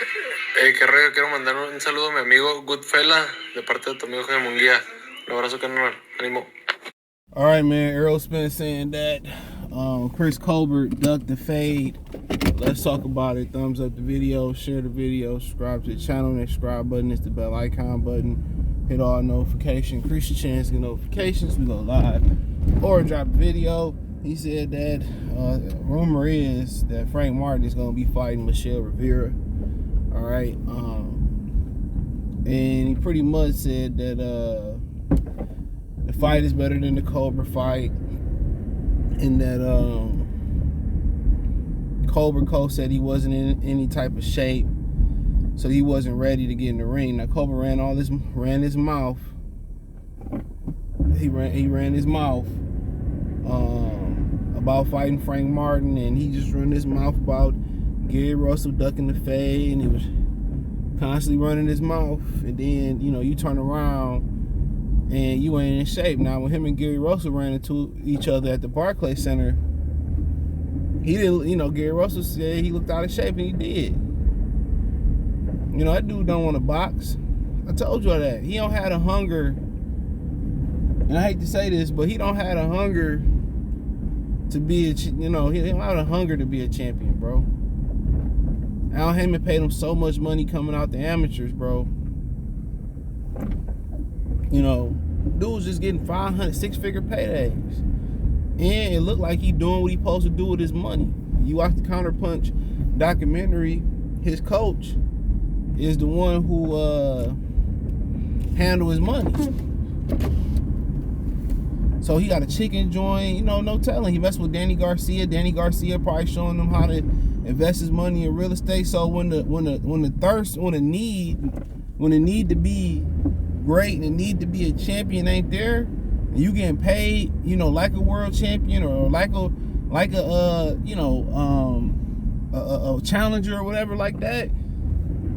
Qué rollo, quiero mandar un saludo a mi amigo Goodfella de parte de tu amigo Jaime Munguía. Un abrazo, carnal. Ánimo. All right, man. Errol Spence saying that Chris Colbert ducked the fade. Let's talk about it. Thumbs up the video, share the video, subscribe to the channel. That subscribe button is the bell icon button. Hit all notifications. Increase your chance to get notifications. We go live or drop a video. He said that rumor is that Frank Martin is going to be fighting Michel Rivera. All right. And he pretty much said that the fight is better than the Colbert fight, and that Colbert coach said he wasn't in any type of shape, so he wasn't ready to get in the ring. Now Colbert ran his mouth. He ran his mouth about fighting Frank Martin, and he just ran his mouth about Gary Russell ducking the fade, and he was constantly running his mouth. And then you turn around and you ain't in shape. Now when him and Gary Russell ran into each other at the Barclays Center, he didn't. Gary Russell said he looked out of shape, and he did. That dude don't want to box. I told you that. He don't have the hunger, and I hate to say this, but he don't have the hunger to be he don't have the hunger to be a champion, bro. Al Heyman paid him so much money coming out the amateurs, bro. Dude's just getting 500, six-figure paydays. And it looked like he doing what he supposed to do with his money. You watch the Counterpunch documentary, his coach is the one who handle his money. So he got a chicken joint, no telling. He messed with Danny Garcia. Danny Garcia probably showing him how to invest his money in real estate. So when the need to be great and the need to be a champion ain't there, and you getting paid, like a world champion or like a challenger or whatever like that,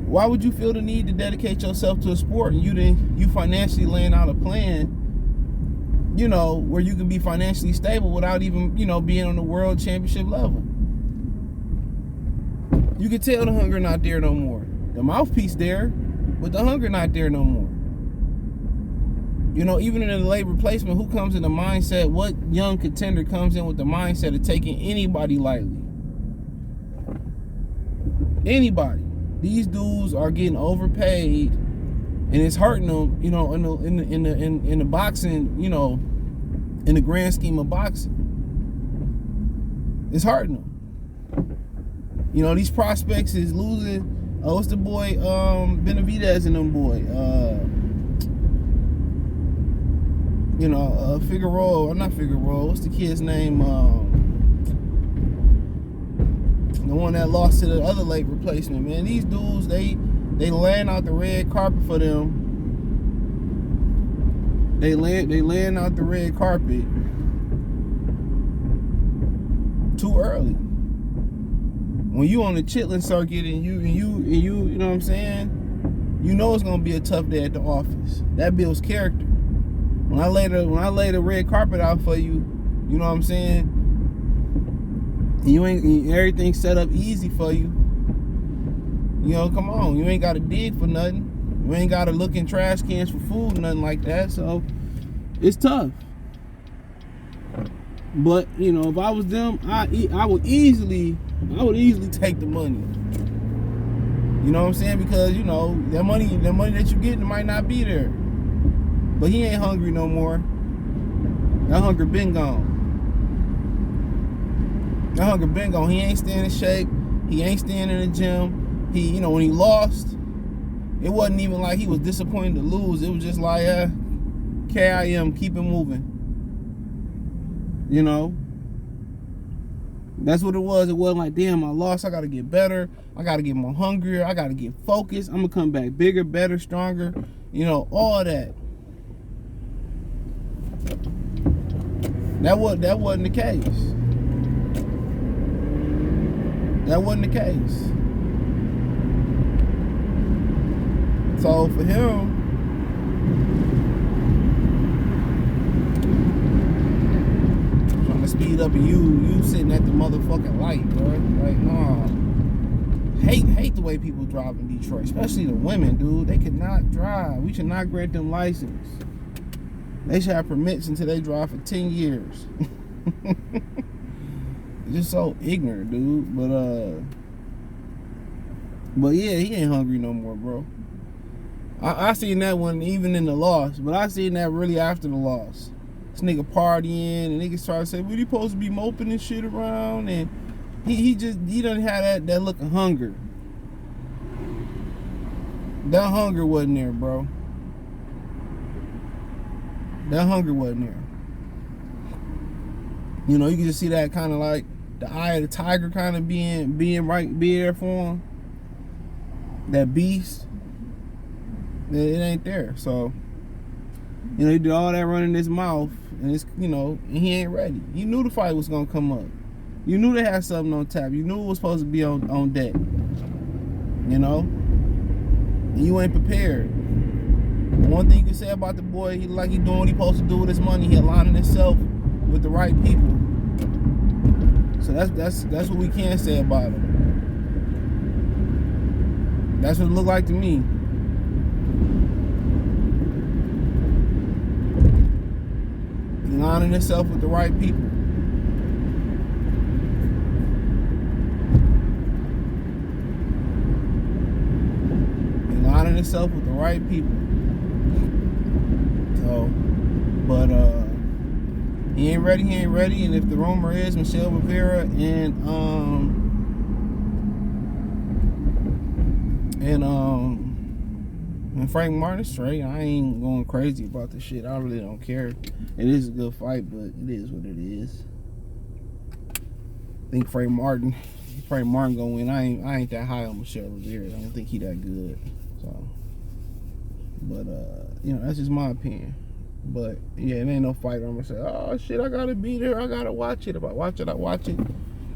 why would you feel the need to dedicate yourself to a sport and you financially laying out a plan, where you can be financially stable without even, being on the world championship level? You can tell the hunger not there no more. The mouthpiece there, but the hunger not there no more. Even in the late replacement, who comes in the mindset, what young contender comes in with the mindset of taking anybody lightly? Anybody. These dudes are getting overpaid, and it's hurting them, in the boxing, in the grand scheme of boxing. It's hurting them. These prospects is losing. What's the boy, Benavidez and them boy? Figueroa, or not Figueroa, what's the kid's name? The one that lost to the other late replacement, man. These dudes, they laying out the red carpet for them. They laying out the red carpet too early. When you on the chitlin circuit and you know what I'm saying? It's gonna be a tough day at the office. That builds character. When I lay the red carpet out for you, you know what I'm saying? Everything's set up easy for you. Come on, you ain't gotta dig for nothing. You ain't gotta look in trash cans for food, nothing like that. So it's tough. But if I was them, I would easily take the money. You know what I'm saying? Because that money that you getting might not be there. But he ain't hungry no more. That hunger been gone. He ain't staying in shape. He ain't staying in the gym. He, when he lost, it wasn't even like he was disappointed to lose. It was just like, KIM, keep it moving. That's what it was. It wasn't like, damn, I lost. I got to get better. I got to get more hungrier. I got to get focused. I'm going to come back bigger, better, stronger. All of that. That wasn't the case. That wasn't the case. So for him, trying to speed up and you sitting at the motherfucking light, bro. Like, nah. hate the way people drive in Detroit, especially the women, dude. They could not drive. We should not grant them license. They should have permits until they drive for 10 years. Just so ignorant, dude. But yeah, he ain't hungry no more, bro. I seen that one even in the loss, but I seen that really after the loss. This nigga partying and niggas try to say, "What, he supposed to be moping and shit around?" And he doesn't have that look of hunger. That hunger wasn't there, bro. That hunger wasn't there. You know, you can just see that kind of like the eye of the tiger kind of being there for him. That beast, it ain't there. So, you know, he did all that running his mouth, and it's, you know, and he ain't ready. You knew the fight was gonna come up. You knew they had something on tap. You knew it was supposed to be on deck. You know, and you ain't prepared. One thing you can say about the boy, he doing what he supposed to do with his money. He aligning himself with the right people. So that's what we can say about him. That's what it looked like to me. He aligning himself with the right people. He aligning himself with the right people. So, but he ain't ready. And if the rumor is Michel Rivera and Frank Martin straight, I ain't going crazy about this shit. I really don't care. It is a good fight, but it is what it is. I think Frank Martin gonna win. I ain't that high on Michel Rivera. I don't think he that good. So, but you know, that's just my opinion. But yeah, it ain't no fight. I'm gonna say, oh shit, I gotta be there. I gotta watch it. If I watch it, I watch it.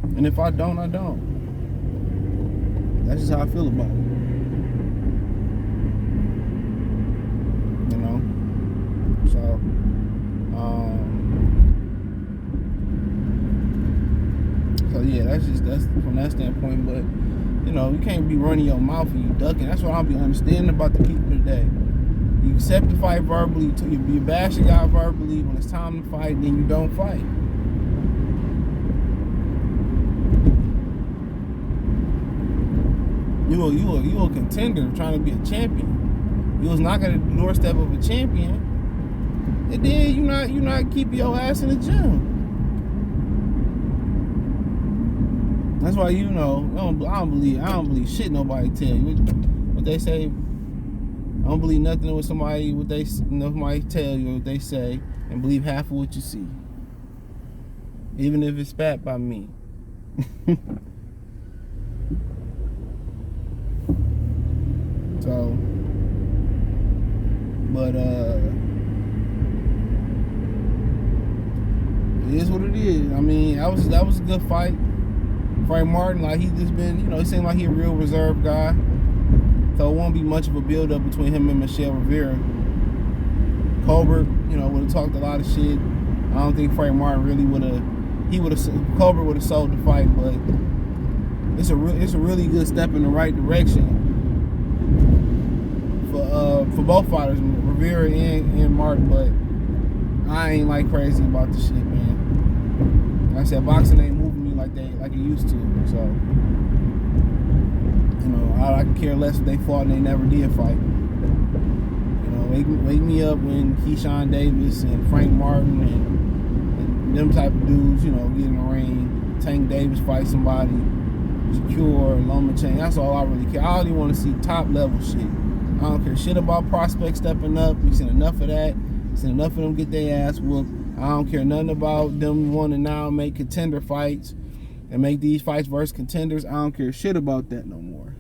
And if I don't, I don't. That's just how I feel about it. You know. So, yeah, that's from that standpoint. But you know, you can't be running your mouth and you ducking. That's what I'll be understanding about the people today. You accept the fight verbally, you bash the guy verbally. When it's time to fight, then you don't fight. You a contender trying to be a champion. You was knocking at the doorstep of a champion, and then you not keeping your ass in the gym. That's why, you know, I don't believe shit nobody tell you. What they say, I don't believe nothing what somebody tell you or what they say, and believe half of what you see. Even if it's spat by me. So, but it is what it is. I mean, that was a good fight. Frank Martin, like, he just been, you know, he seemed like he a real reserved guy. So it won't be much of a build up between him and Michel Rivera. Colbert, you know, would have talked a lot of shit. I don't think Frank Martin really Colbert would have sold the fight, but it's a really good step in the right direction for both fighters, Rivera and Martin. But I ain't like crazy about the shit, man. Like I said, boxing ain't moving me like it used to. So, you know, I could care less if they fought and they never did fight. You know, wake me up when Keyshawn Davis and Frank Martin and them type of dudes, you know, get in the ring. Tank Davis fight somebody, Shakur, Lomachenko. That's all I really care. I only want to see top level shit. I don't care shit about prospects stepping up. We've seen enough of that. Seen enough of them get their ass whooped. I don't care nothing about them wanting to now make contender fights and make these fights versus contenders. I don't care shit about that no more.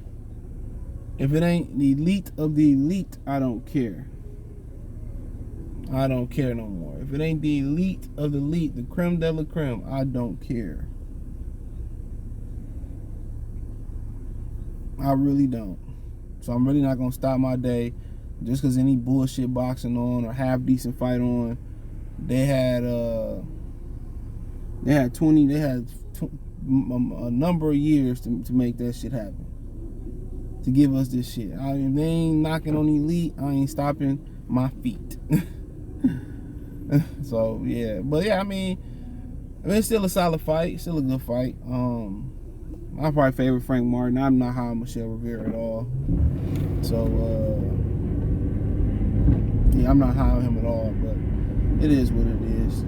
If it ain't the elite of the elite, I don't care. I don't care no more. If it ain't the elite of the elite, the creme de la creme, I don't care. I really don't. So I'm really not gonna stop my day just because any bullshit boxing on or half decent fight on. They had a number of years to make that shit happen. to give us this shit. I mean, they ain't knocking on elite. I ain't stopping my feet. So yeah, but yeah, I mean, it's still a solid fight, still a good fight. I probably favorite Frank Martin. I'm not high on Michel Rivera at all. So yeah, I'm not high on him at all. But it is what it is.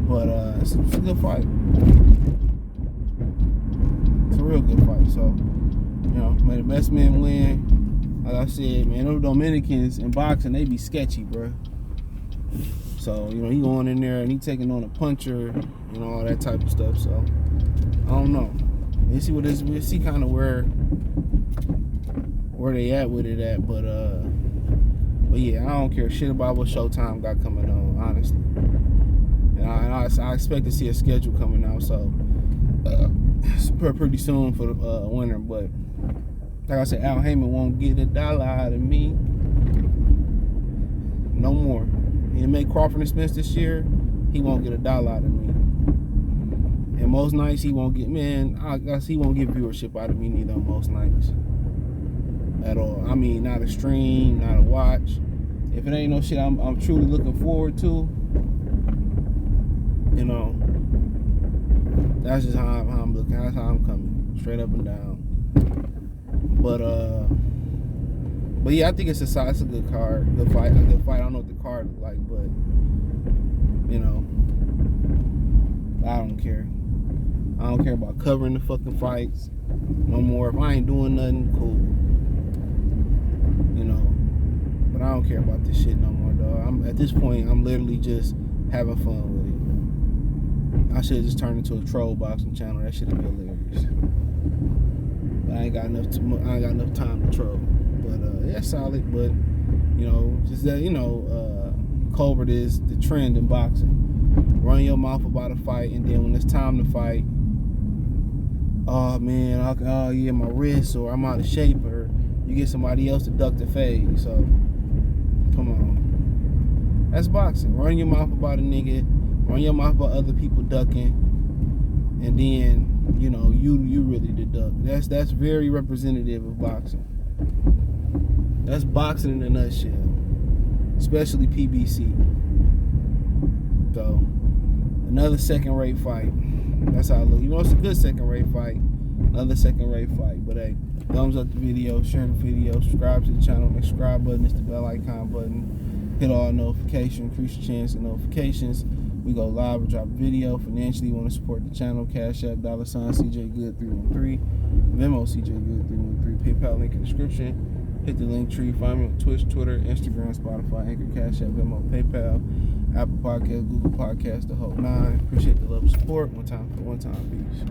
But it's a good fight. It's a real good fight. So may the best man win. Like I said, man, those Dominicans in boxing, they be sketchy, bro. So, he going in there and he taking on a puncher, all that type of stuff. So, I don't know. We'll see kind of where they at with it at. But yeah, I don't care shit about what Showtime got coming on, honestly. And I expect to see a schedule coming out, so it's pretty soon for the winter. But like I said, Al Heyman won't get $1 out of me. No more. He make Crawford and Smith this year, he won't get $1 out of me. And most nights he won't get, I guess he won't get viewership out of me neither on most nights. At all. I mean, not a stream, not a watch. If it ain't no shit I'm truly looking forward to, that's just how I'm looking. That's how I'm coming. Straight up and down. But yeah, I think it's a good card, good fight, a good fight. I don't know what the card look like, but I don't care. I don't care about covering the fucking fights no more. If I ain't doing nothing, cool. But I don't care about this shit no more, dog. At this point, I'm literally just having fun with it. I should have just turned into a troll boxing channel. That shit would be hilarious. But I ain't got enough time to troll. But yeah, solid. But just that Colbert is the trend in boxing. Run your mouth about a fight, and then when it's time to fight, oh man, yeah, my wrist, or I'm out of shape, or you get somebody else to duck the fade. So come on, that's boxing. Run your mouth about a nigga. Run your mouth about other people ducking, and then you really the duck. That's very representative of boxing. That's boxing in a nutshell, especially PBC. So another second-rate fight. That's how I look. It's a good second-rate fight. Another second-rate fight. But hey, thumbs up the video, share the video, subscribe to the channel. The subscribe button is the bell icon button. Hit all notifications, increase your chance of notifications. We go live or drop a video. Financially, you want to support the channel, Cash App, $CJGood313, Venmo, CJGood313, PayPal link in the description. Hit the link tree. Find me on Twitch, Twitter, Instagram, Spotify, Anchor, Cash App, Venmo, PayPal, Apple Podcasts, Google Podcasts, the whole nine. Appreciate the love and support. One time, peace.